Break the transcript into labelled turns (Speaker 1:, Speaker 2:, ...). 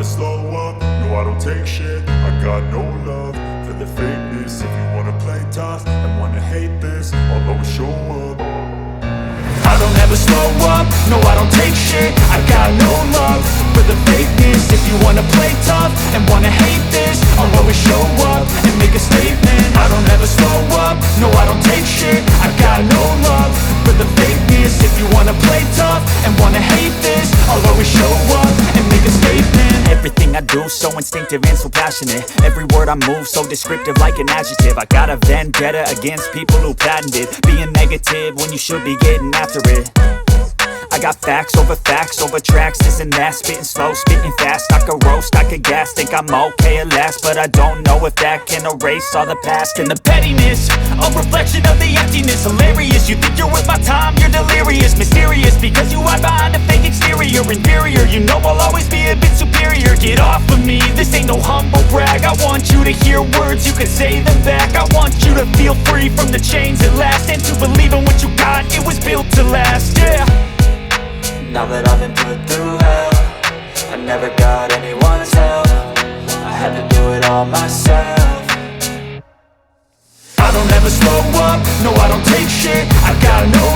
Speaker 1: slow up, no I don't take shit. I got no love for the fakeness. If you wanna play tough and wanna hate this, I'll always show up. I don't ever slow up, no I don't take shit. I got no love for the fakeness. If you wanna play tough and wanna hate this, I'll always show up and make a statement. I don't ever slow up, no I don't take shit. I got no love for the fakeness. If you wanna play tough and wanna hate this, I'll always show up and make a statement.
Speaker 2: Everything I do so instinctive and so passionate. Every word I move so descriptive like an adjective. I got a vendetta against people who patented being negative when you should be getting after it. I got facts over tracks, this and that. Spitting slow, spitting fast, I could roast, I could gas. Think I'm okay at last, but I don't know if that can erase all the past. And the pettiness, a reflection of the emptiness. Hilarious, you think you're worth my time, you're delirious. Mysterious, because you hide behind a fake exterior. Inferior, you know I'll always be a bit superior. Get off of me, this ain't no humble brag. I want you to hear words, you can say them back. I want you to feel free from the chains at last, and to believe in what you got, it was built to last, yeah.
Speaker 3: Now that I've been put through hell, I never got anyone's help. I had to do it all myself.
Speaker 1: I don't ever slow up, no I don't take shit. I got no